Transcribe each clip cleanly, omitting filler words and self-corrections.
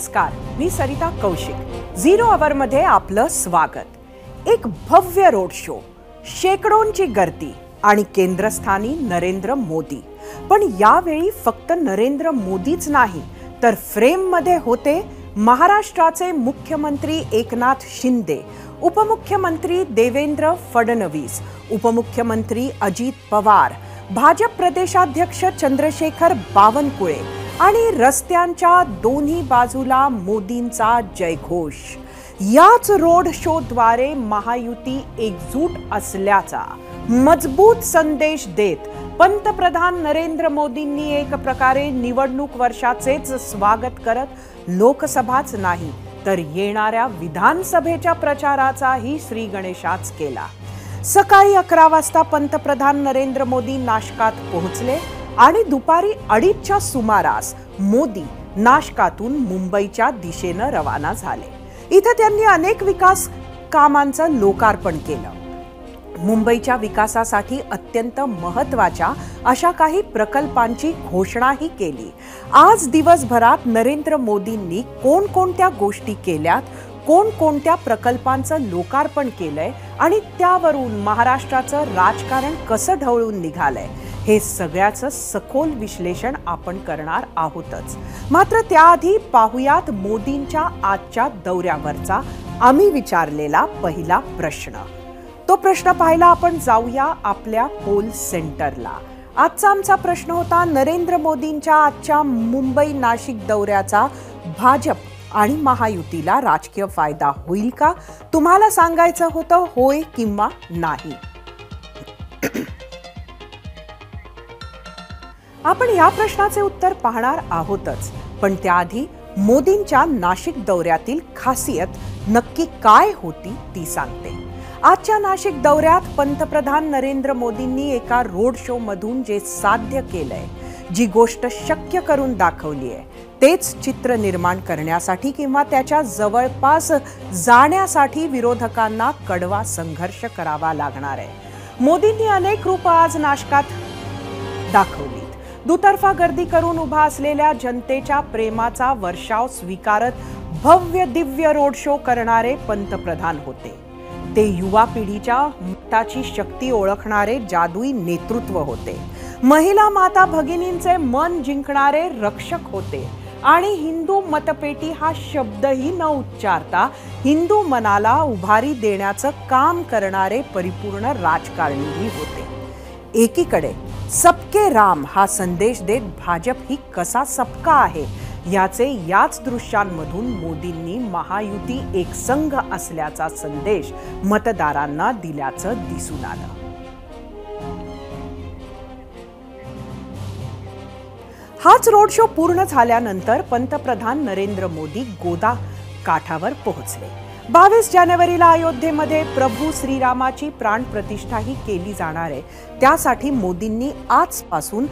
नमस्कार, मी Sarita Kaushik. Zero our मध्ये आपलं स्वागत. एक भव्य रोड शो, शेकडोंची गर्दी आणि केंद्रस्थानी नरेंद्र मोदी. पण यावेळी फक्त नरेंद्र मोदीच नाही, तर फ्रेम मध्ये होते महाराष्ट्राचे मुख्यमंत्री एकनाथ शिंदे, उपमुख्यमंत्री देवेंद्र फडणवीस, उपमुख्यमंत्री अजित पवार, भाजप प्रदेशाध्यक्ष चंद्रशेखर बावनकुळे आणि रस्त्यांच्या दोन्ही बाजूला मोदींचा जयघोष. याच रोड शोद्वारे महायुती एकजूट असल्याचा मजबूत संदेश देत पंतप्रधान नरेंद्र मोदींनी एक प्रकारे निवडणूक वर्षाचेच स्वागत करत लोकसभाच नाही तर येणाऱ्या विधानसभेच्या प्रचाराचाही श्री गणेशाच केला. सकाळी 11 वाजता पंतप्रधान नरेंद्र मोदी नाशकात पोहोचले आणि दुपारी 2:30च्या सुमारास मोदी नाशकातून मुंबईच्या दिशेनं रवाना झाले. इथे त्यांनी अनेक विकास कामांचं लोकार्पण केलं. मुंबईच्या विकासासाठी अत्यंत महत्त्वाच्या अशा काही प्रकल्पांची घोषणाही केली. आज दिवसभरात नरेंद्र मोदींनी कोणकोणत्या गोष्टी केल्यात, कोणकोणत्या प्रकल्पांचं लोकार्पण केलंय आणि त्यावरून महाराष्ट्राचं राजकारण कसं ढवळून निघालंय, हे सगळ्याचं सखोल विश्लेषण आपण करणार आहोतच. मात्र त्याआधी पाहुयात मोदींच्या आजच्या दौऱ्यावरचा आम्ही विचारलेला पहिला प्रश्न. तो प्रश्न पाहायला आपण जाऊया आपल्या पोल सेंटरला. आजचा आमचा प्रश्न होता, नरेंद्र मोदींच्या आजच्या मुंबई नाशिक दौऱ्याचा भाजप आणि महायुतीला राजकीय फायदा होईल का? तुम्हाला सांगायचं होतं होय किंवा नाही. आपण या प्रश्नाचे उत्तर पाहणार आहोतच, पण त्याआधी मोदींच्या नाशिक दौऱ्यातील खासियत नक्की काय होती ती सांगते. आजच्या नाशिक दौऱ्यात पंतप्रधान नरेंद्र मोदींनी एका रोड शो मधून जे साध्य केलंय, जी गोष्ट शक्य करून दाखवली आहे, तेच चित्र निर्माण करण्यासाठी किंवा त्याच्या जवळपास जाण्यासाठी विरोधकांना कडवा संघर्ष करावा लागणार आहे. मोदींनी अनेक रूपं आज नाशकात दाखवली. दुतर्फा गर्दी करून उभा असलेल्या जनतेच्या प्रेमाचा वर्षाव स्वीकारत भव्य दिव्य रोड शो करणारे पंतप्रधान होते. ते युवा पिढीच्या मताची शक्ती ओळखणारे जादुई नेतृत्व होते. महिला माता भगिनींचे मन जिंकणारे रक्षक होते आणि हिंदू मतपेटी हा शब्दही न उच्चारता हिंदू मनाला उभारी देण्याचं काम करणारे परिपूर्ण राजकारणीही होते. एकीकडे सबके राम हा संदेश देत भाजप ही कसा सबका आहे याचे याच दृश्यांमधून मोदींनी महायुती एक संघ असल्याचा संदेश मतदारांना दिल्याचं दिसून आलं. हाच रोड शो पूर्ण झाल्यानंतर पंतप्रधान नरेंद्र मोदी गोदा काठावर पोहोचले. 22 जानेवारीला अयोध्येमध्ये प्रभू श्रीरामाची प्राण प्रतिष्ठाही केली जाणार आहे. त्यासाठी मोदींनी आजपासून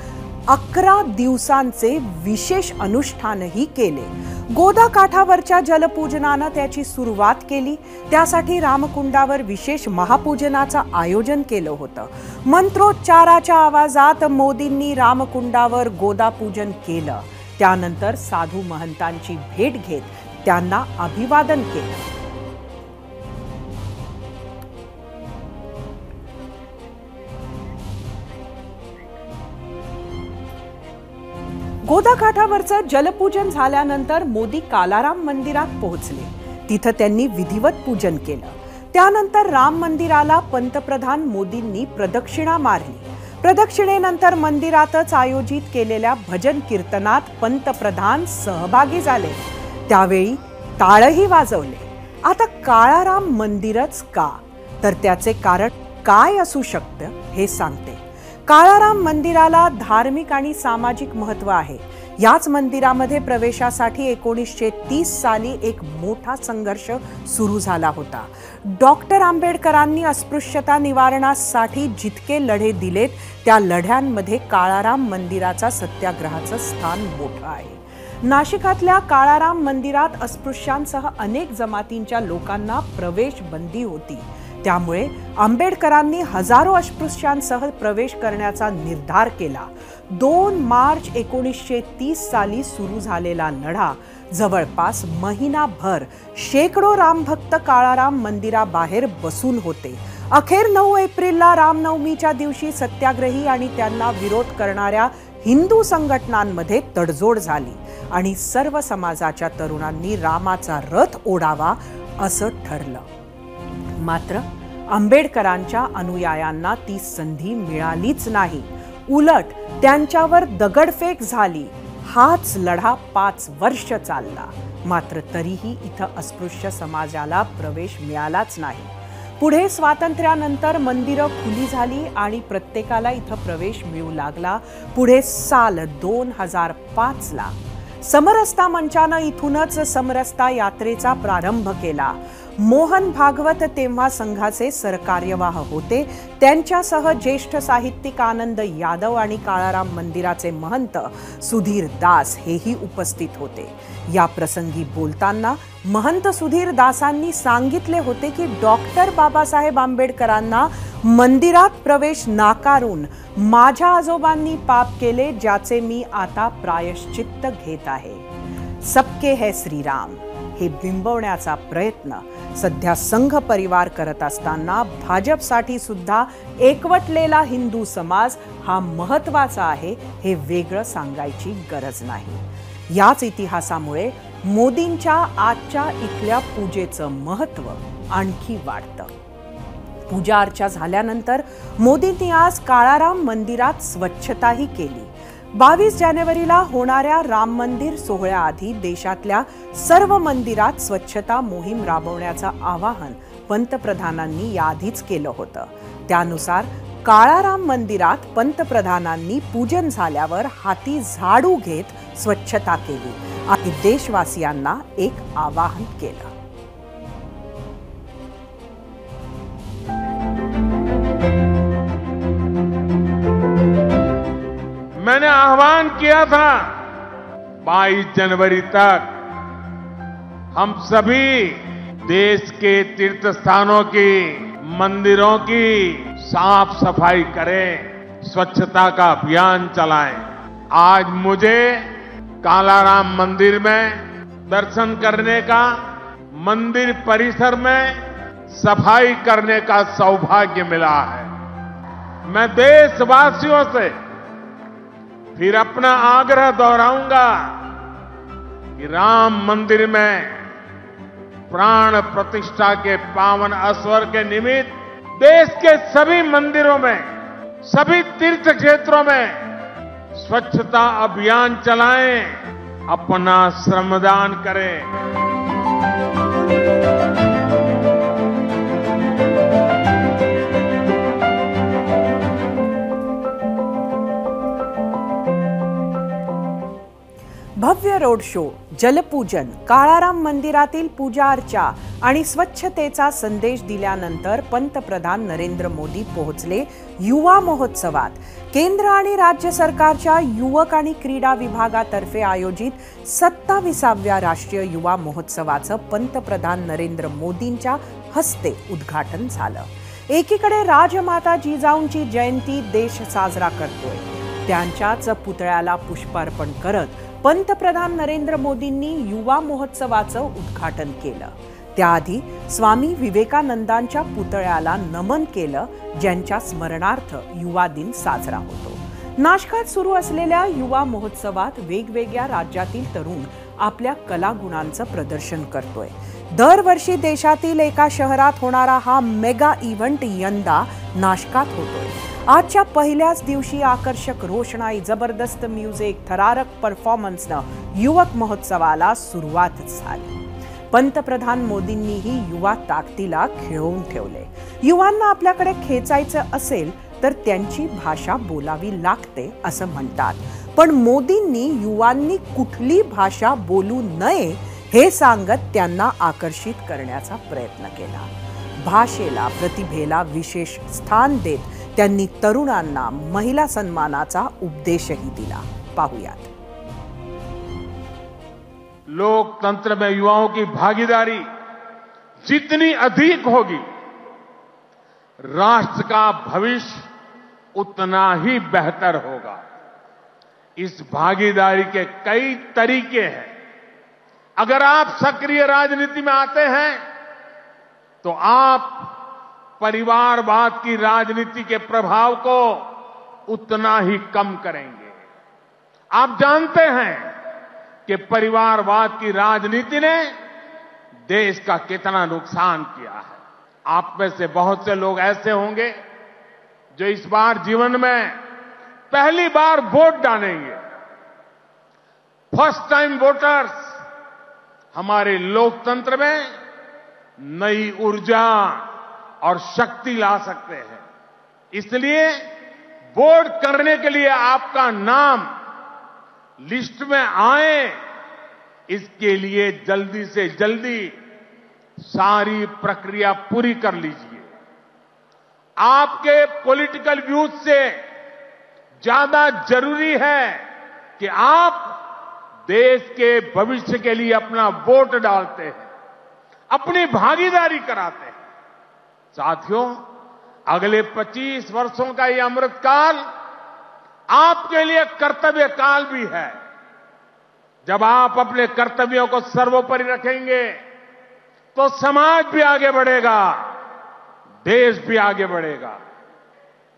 11 दिवसांचे विशेष अनुष्ठानही केले. गोदा काठावरच्या जलपूजनानं त्याची सुरुवात केली. त्यासाठी रामकुंडावर विशेष महापूजनाचं आयोजन केलं होतं. मंत्रोच्चाराच्या आवाजात मोदींनी रामकुंडावर गोदा पूजन केलं. त्यानंतर साधू महंतांची भेट घेत त्यांना अभिवादन केलं. गोदा काठावरचं जलपूजन झाल्यानंतर मोदी कालाराम मंदिरात पोहोचले. तिथं त्यांनी विधिवत पूजन केलं. त्यानंतर राम मंदिराला पंतप्रधान मोदींनी प्रदक्षिणा मारली. प्रदक्षिणेनंतर मंदिरातच आयोजित केलेल्या भजन कीर्तनात पंतप्रधान सहभागी झाले. त्यावेळी टाळही वाजवले. आता काळाराम मंदिरच का, तर त्याचे कारण काय असू शकतं हे सांगते. काळाराम मंदिराला धार्मिक आणि सामाजिक महत्त्व आहे. याच मंदिरामध्ये प्रवेशासाठी 1930 साली एक मोठा संघर्ष सुरू झाला होता. डॉक्टर आंबेडकरांनी अस्पृश्यता निवारणासाठी जितके लढे दिलेत, त्या लढ्यांमध्ये काळाराम मंदिराचा सत्याग्रहाचं स्थान मोठं आहे. नाशिकातल्या काळाराम मंदिरात अस्पृश्यांसह अनेक जमातींच्या लोकांना प्रवेश बंदी होती. त्यामुळे आंबेडकरांनी हजारो अस्पृश्यांसह प्रवेश करण्याचा निर्धार केला. 2 मार्च 1930 साली सुरू झालेला लढा जवळपास महिनाभर शेकडो रामभक्त काळाराम मंदिराबाहेर बसून होते. अखेर 9 एप्रिलला रामनवमीच्या दिवशी सत्याग्रही आणि त्यांना विरोध करणाऱ्या हिंदू संघटनांमध्ये तडजोड झाली आणि सर्व समाजाच्या तरुणांनी रामाचा रथ ओढावा असं ठरलं. मात्र आंबेडकरांच्या अनुयायांना ती संधी मिळालीच नाही. उलट त्यांच्यावर दगडफेक झाली. हाच लढा 5 वर्ष चालला. मात्र तरीही इथं अस्पृश्य समाजाला प्रवेश मिळालाच नाही. पुढे स्वातंत्र्यानंतर मंदिरं खुली झाली आणि प्रत्येकाला इथं प्रवेश मिळू लागला. पुढे साल 2005ला समरसता मंचानं इथूनच समरसता यात्रेचा प्रारंभ केला. मोहन भागवत तेव्हा संघाचे सरकार्यवाह होते. त्यांच्यासह ज्येष्ठ साहित्यिक आनंद यादव आणि काळाराम मंदिराचे महंत सुधीर दास हेही उपस्थित होते. या प्रसंगी बोलताना महंत सुधीर दासांनी सांगितले होते की डॉक्टर बाबासाहेब आंबेडकरांना मंदिरात प्रवेश नाकारून माझ्या आजोबांनी पाप केले, ज्याचे मी आता प्रायश्चित्त घेत आहे. सबके है श्रीराम हे बिंबवण्याचा प्रयत्न सध्या संघ परिवार करत असताना भाजपसाठी सुद्धा एकवटलेला हिंदू समाज हा महत्त्वाचा आहे हे वेगळं सांगायची गरज नाही. याच इतिहासामुळे मोदींच्या आजच्या इथल्या पूजेचं महत्त्व आणखी वाढतं. पूजा अर्चा झाल्यानंतर मोदींनी आज काळाराम मंदिरात स्वच्छताही केली. 22 जानेवारीला होणाऱ्या राम मंदिर सोहळ्याआधी देशातल्या सर्व मंदिरात स्वच्छता मोहीम राबवण्याचं आवाहन पंतप्रधानांनी याआधीच केलं होतं. त्यानुसार काळाराम मंदिरात पंतप्रधानांनी पूजन झाल्यावर हाती झाडू घेत स्वच्छता केली आणि देशवासियांना एक आवाहन केलं. मैंने आह्वान किया था 22 जनवरी तक हम सभी देश के तीर्थ स्थानों की, मंदिरों की साफ सफाई करें, स्वच्छता का अभियान चलाएं. आज मुझे कालाराम मंदिर में दर्शन करने का, मंदिर परिसर में सफाई करने का सौभाग्य मिला है. मैं देशवासियों से फिर अपना आग्रह दोहराऊंगा कि राम मंदिर में प्राण प्रतिष्ठा के पावन अवसर के निमित्त देश के सभी मंदिरों में, सभी तीर्थ क्षेत्रों में स्वच्छता अभियान चलाएं, अपना श्रमदान करें. भव्य रोड शो, जलपूजन, काळाराम मंदिरातील पूजा अर्चा आणि स्वच्छतेचा संदेश दिल्यानंतर पंतप्रधान नरेंद्र मोदी पोहोचले युवा महोत्सवात. केंद्र आणि राज्य सरकारच्या युवक आणि क्रीडा विभागातर्फे आयोजित 27व्या राष्ट्रीय युवा महोत्सवाचं पंतप्रधान नरेंद्र मोदींच्या हस्ते उद्घाटन झालं. एकीकडे राजमाता जिजाऊंची जयंती देश साजरा करतोय. त्यांच्याच पुतळ्याला पुष्पार्पण करत पंतप्रधान नरेंद्र मोदींनी युवा महोत्सवाचं उद्घाटन केलं. त्याआधी स्वामी विवेकानंदांच्या पुतळ्याला नमन केलं, ज्यांच्या स्मरणार्थ युवा दिन साजरा होतो. नाशकात सुरू असलेल्या युवा महोत्सवात वेगवेगळ्या राज्यातील तरुण आपल्या कलागुणांचं प्रदर्शन करतोय. दरवर्षी देशातील एका शहरात होणारा हा मेगा इव्हेंट यंदा नाशकात होतोय. आजच्या पहिल्याच दिवशी आकर्षक रोषणाई, जबरदस्त म्युझिक, थरारक परफॉर्मन्सनं युवक महोत्सवाला सुरुवात झाली. पंतप्रधान मोदींनीही युवा ताकदीला खिळवून ठेवले. युवांना आपल्याकडे खेचायचं असेल तर त्यांची भाषा बोलावी लागते असं म्हणतात. पण मोदींनी युवांनी कुठली भाषा बोलू नये हे सांगत त्यांना आकर्षित करण्याचा प्रयत्न केला. भाषेला, प्रतिभेला विशेष स्थान देत त्यांनी तरुणांना महिला सन्मानाचा उपदेशही दिला. पाहूयात. लोकतंत्र में युवाओं की भागीदारी जितनी अधिक होगी राष्ट्र का भविष्य उतना ही बेहतर होगा। इस भागीदारी के कई तरीके हैं। अगर आप सक्रिय राजनीति में आते हैं तो आप परिवारवाद की राजनीति के प्रभाव को उतना ही कम करेंगे। आप जानते हैं कि परिवारवाद की राजनीति ने देश का कितना नुकसान किया है। आप में से बहुत से लोग ऐसे होंगे जो इस बार जीवन में पहली बार वोट डालेंगे। फर्स्ट टाइम वोटर्स हमारे लोकतंत्र में नई ऊर्जा और शक्ति ला सकते हैं। इसलिए वोट करने के लिए आपका नाम लिस्ट में आए, इसके लिए जल्दी से जल्दी सारी प्रक्रिया पूरी कर लीजिए। आपके पॉलिटिकल व्यूज से ज्यादा जरूरी है कि आप देश के भविष्य के लिए अपना वोट डालते हैं, अपनी भागीदारी कराते हैं। साथियों, अगले 25 वर्षों का ये अमृत काल आपके लिए कर्तव्य काल भी है। जब आप अपने कर्तव्यों को सर्वोपरि रखेंगे तो समाज भी आगे बढ़ेगा, देश भी आगे बढ़ेगा।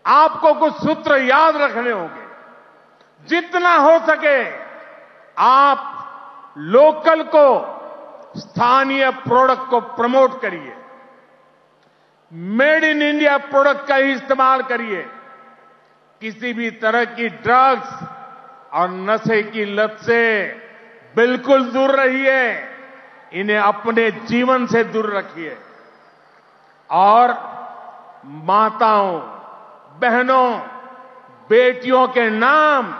आपको कुछ सूत्र याद रखने होंगे। जितना हो सके आप लोकल को, स्थानीय प्रोडक्ट को प्रमोट करिए। मेड इन इंडिया प्रोडक्ट का ही इस्तेमाल करिए। किसी भी तरह की ड्रग्स और नशे की लत से बिल्कुल दूर रहिए। इन्हें अपने जीवन से दूर रखिए। और माताओं, बहनों, बेटियों के नाम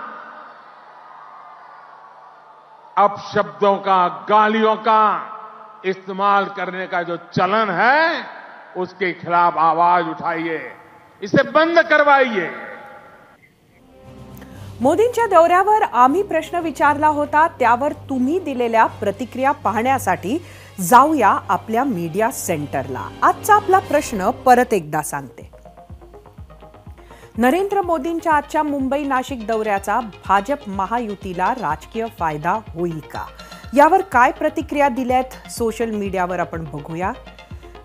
अपशब्दों का, गालियों का इस्तेमाल करने का जो चलन है, उसके खिलाफ आवाज उठाइए, इसे बंद करवाइए। मोदींच्या दौऱ्यावर आम्ही प्रश्न विचारला होता, त्यावर तुम्ही दिलेल्या प्रतिक्रिया पाहण्यासाठी जाऊया आपल्या मीडिया सेंटरला। आजचा आपला प्रश्न परत एकदा सांगते। नरेंद्र मोदींच्या आजच्या मुंबई नाशिक दौऱ्याचा भाजप महायुतीला राजकीय फायदा होईल का? यावर काय प्रतिक्रिया दिल्यात सोशल मीडियावर आपण बघूया।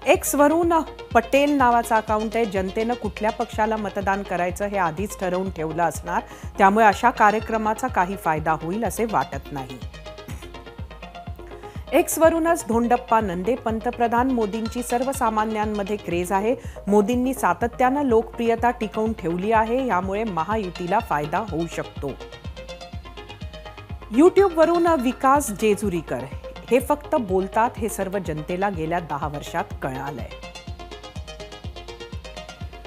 एक्स वरून पटेल नावाचा अकाउंट आहे। जनतेनं कुठल्या पक्षाला मतदान करायचं हे आधीच ठरवून ठेवलं असणार, त्यामुळे अशा कार्यक्रमाचा काही फायदा होईल असे वाटत नाही। एक्स वरूनच धोंडप्पा नंदे, पंतप्रधान मोदींची सर्वसामान्यांमध्ये क्रेज आहे। मोदींनी सातत्यानं लोकप्रियता टिकवून ठेवली आहे, यामुळे महायुतीला फायदा होऊ शकतो। यूट्यूब वरून विकास जेजुरीकर, हे फक्त बोलतात, हे सर्व जनतेला गेल्या 10 वर्षात कळालंय।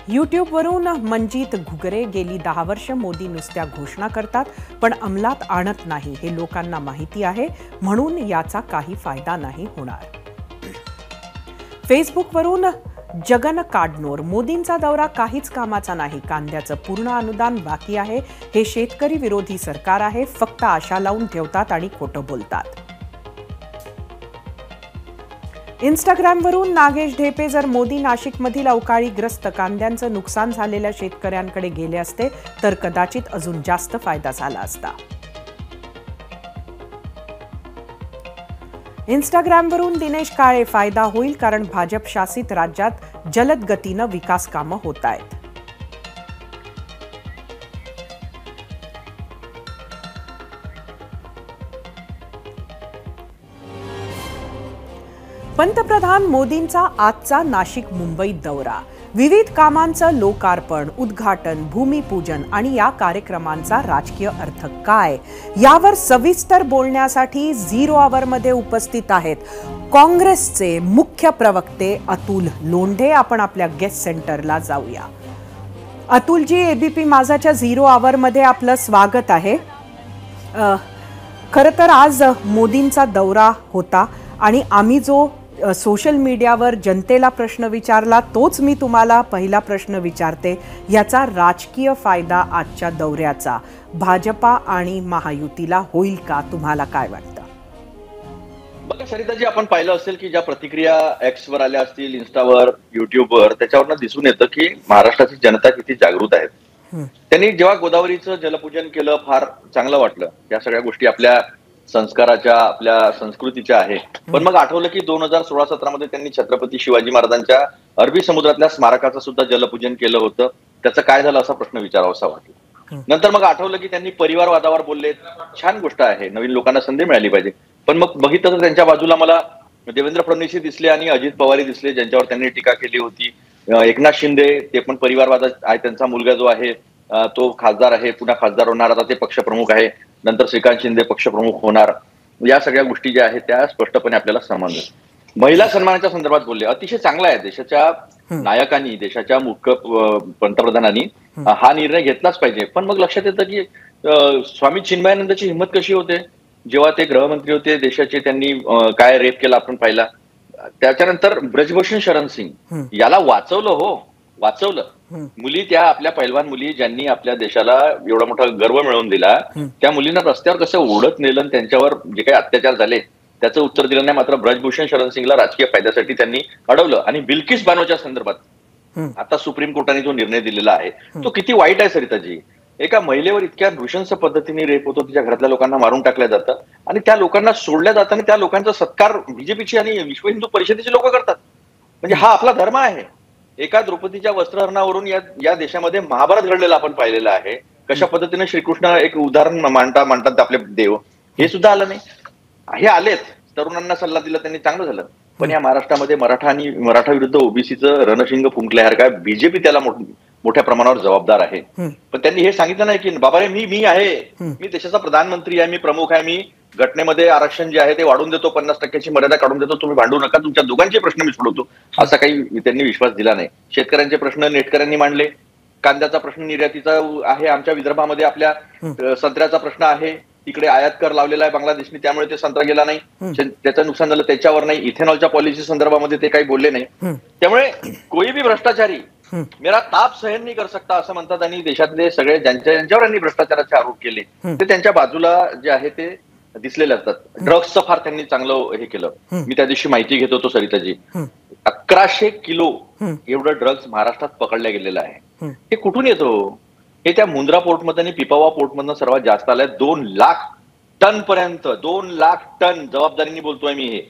यूट्यूबवरून मंजित घुगरे, गेली 10 वर्ष मोदी नुसत्या घोषणा करतात पण अंमलात आणत नाही, हे लोकांना माहिती आहे, म्हणून याचा काही फायदा नाही होणार। फेसबुकवरून जगन काडनोर, मोदींचा दौरा काहीच कामाचा नाही, कांद्याचं पूर्ण अनुदान बाकी आहे, हे शेतकरी विरोधी सरकार आहे, फक्त आशा लावून ठेवतात आणि खोटं बोलतात। इंस्टाग्रामवरून नागेश ढेपे, जर मोदी नाशिकमधील अवकाळीग्रस्त कांद्यांचं नुकसान झालेल्या शेतकऱ्यांकडे गेले असते तर कदाचित अजून जास्त फायदा झाला असता। इंस्टाग्रामवरून दिनेश काळे, फायदा होईल कारण भाजप शासित राज्यात जलद गतीनं विकास कामं होत आहेत। पंतप्रधान मोदींचा आजचा नाशिक मुंबई दौरा, विविध कामांचं लोकार्पण, उद्घाटन, भूमिपूजन आणि या कार्यक्रमांचा राजकीय अर्थ काय, यावर सविस्तर बोलण्यासाठी झिरो आवरमध्ये उपस्थित आहेत काँग्रेसचे मुख्य प्रवक्ते अतुल लोंढे। आपण आपल्या गेस्ट सेंटरला जाऊया। अतुलजी, एबीपी माझाच्या झिरो आवरमध्ये आपलं स्वागत आहे। खरं तर आज मोदींचा दौरा होता आणि आम्ही जो सोशल मीडियावर जनतेला प्रश्न विचारला तोच मी तुम्हाला पहिला प्रश्न विचारते। याचा राजकीय फायदा आजच्या दौऱ्याचा भाजपा आणि महायुतीला होईल का, तुम्हाला काय वाटतं? बघा सरिताजी, आपण पाहिलं असेल की ज्या प्रतिक्रिया एक्स वर आल्या असतील, इन्स्टावर, युट्यूबवर, त्याच्यावरनं दिसून येतं की महाराष्ट्राची जनता किती जागृत आहे. त्यांनी जेव्हा गोदावरीचं जलपूजन केलं फार चांगलं वाटलं. या सगळ्या गोष्टी आपल्या संस्काराच्या, आपल्या संस्कृतीच्या आहे. पण मग आठवलं की 2016-17 मध्ये त्यांनी छत्रपती शिवाजी महाराजांच्या अरबी समुद्रातल्या स्मारकाचं सुद्धा जलपूजन केलं होतं. त्याचं काय झालं असा प्रश्न विचारावासा वाटला. नंतर मग आठवलं की त्यांनी परिवारवादावर बोलले. छान गोष्ट आहे, नवीन लोकांना संधी मिळाली पाहिजे. पण मग बघितलं तर त्यांच्या बाजूला मला देवेंद्र फडणवीस दिसले आणि अजित पवार दिसले, ज्यांच्यावर त्यांनी टीका केली होती. एकनाथ शिंदे, ते पण परिवारवादा आहे. त्यांचा मुलगा जो आहे तो खासदार आहे, पुन्हा खासदार होणार, आता ते पक्षप्रमुख आहे. नंतर श्रीकांत शिंदे पक्षप्रमुख होणार. या सगळ्या गोष्टी ज्या आहेत त्या स्पष्टपणे आपल्याला समजतात. महिला सन्मानाच्या संदर्भात बोलले, अतिशय चांगला आहे. देशाच्या नायकांनी, देशाच्या मुख्य पंतप्रधानांनी हा निर्णय घेतलाच पाहिजे. पण मग लक्षात येतं की स्वामी चिन्मयानंदची हिंमत कशी होते जेव्हा ते गृहमंत्री होते देशाचे, त्यांनी काय रेप केला आपण पाहिला. त्याच्यानंतर ब्रजभूषण शरण सिंग याला वाचवलं. मुली, त्या आपल्या पैलवान मुली ज्यांनी आपल्या देशाला एवढा मोठा गर्व मिळवून दिला, त्या मुलींना रस्त्यावर कसं ओढत नेलं आणि त्यांच्यावर जे काही अत्याचार झाले त्याचं उत्तर दिलं नाही. मात्र ब्रजभूषण शरण सिंगला राजकीय फायद्यासाठी त्यांनी अडवलं. आणि बिल्किस बानोच्या संदर्भात आता सुप्रीम कोर्टाने जो निर्णय दिलेला आहे तो किती वाईट आहे सरिताजी. एका महिलेवर इतक्या नृशंस पद्धतीने रेप होतो, तिच्या घरातल्या लोकांना मारून टाकलं जातं आणि त्या लोकांना सोडल्या जातं आणि त्या लोकांचा सत्कार बीजेपीची आणि विश्व हिंदू परिषदेचे लोक करतात. म्हणजे हा आपला धर्म आहे. एका द्रौपदीच्या वस्त्रहरणावरून या देशामध्ये महाभारत घडलेलं आपण पाहिलेलं आहे. कशा पद्धतीने श्रीकृष्ण एक उदाहरण मांडतात आपले देव, हे सुद्धा आलं नाही. हे आलेत, तरुणांना सल्ला दिला त्यांनी, चांगलं झालं. पण या महाराष्ट्रामध्ये मराठा विरुद्ध ओबीसीचं रणशिंग फुंकल्यासारखा बीजेपी त्याला मोठ्या प्रमाणावर जबाबदार आहे. पण त्यांनी हे सांगितलं नाही की बाबा रे मी आहे, मी देशाचा प्रधानमंत्री आहे, मी प्रमुख आहे, मी घटनेमध्ये आरक्षण जे आहे ते वाढून देतो, 50% मर्यादा काढून देतो, तुम्ही भांडू नका, तुमच्या दोघांचे प्रश्न मी सोडवतो, असा काही त्यांनी विश्वास दिला नाही. शेतकऱ्यांचे प्रश्न नेटकऱ्यांनी मांडले. कांद्याचा प्रश्न निर्यातीचा आहे, आमच्या विदर्भामध्ये आपल्या संत्र्याचा प्रश्न आहे, तिकडे आयात कर लावलेला आहे बांगलादेशने, त्यामुळे ते संत्रा गेला नाही, त्याचं नुकसान झालं, त्याच्यावर नाही. इथेनॉलच्या पॉलिसी संदर्भामध्ये ते काही बोलले नाही. त्यामुळे कोई भी भ्रष्टाचारी मेरा ताप सहन नाही कर सकता असं म्हणतात. आणि देशातले सगळे ज्यांच्यावर यांनी भ्रष्टाचाराचे आरोप केले ते त्यांच्या बाजूला जे आहे ते दिसलेले असतात. ड्रग्सचं फार त्यांनी चांगलं हे केलं. मी त्या दिवशी माहिती घेत होतो सरिताजी, 1100 किलो एवढं ड्रग्स महाराष्ट्रात पकडल्या गेलेलं आहे. हे कुठून येतो? हे त्या मुंद्रा पोर्टमध्ये आणि पिपावा पोर्टमधनं सर्वात जास्त आलंय. 2 लाख टन पर्यंत, 2 लाख टन, जबाबदारीने बोलतोय मी.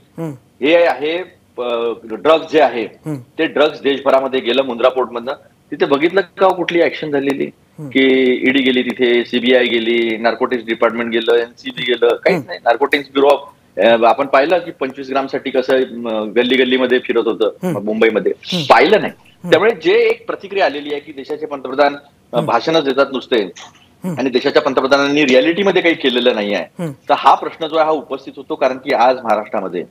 हे आहे ड्रग्ज जे आहे ते ड्रग्ज देशभरामध्ये गेलं मुंद्रा पोर्टमधनं. तिथे बघितलं का कुठली ऍक्शन झालेली की ईडी गेली तिथे, सीबीआय गेली, नार्कोटिक्स डिपार्टमेंट गेलं, एनसीबी गेलं, काहीच नाही. नार्कोटिक्स ब्युरो आपण पाहिलं की 25 ग्रामसाठी कसं गल्ली गल्लीमध्ये फिरत होतं मुंबईमध्ये, पाहिलं नाही. त्यामुळे जे एक प्रतिक्रिया आलेली आहे की देशाचे पंतप्रधान भाषणच देतात नुसते आणि देशाच्या पंतप्रधानांनी रियालिटीमध्ये काही केलेलं नाही आहे, तर हा प्रश्न जो आहे हा उपस्थित होतो. कारण की आज महाराष्ट्रामध्ये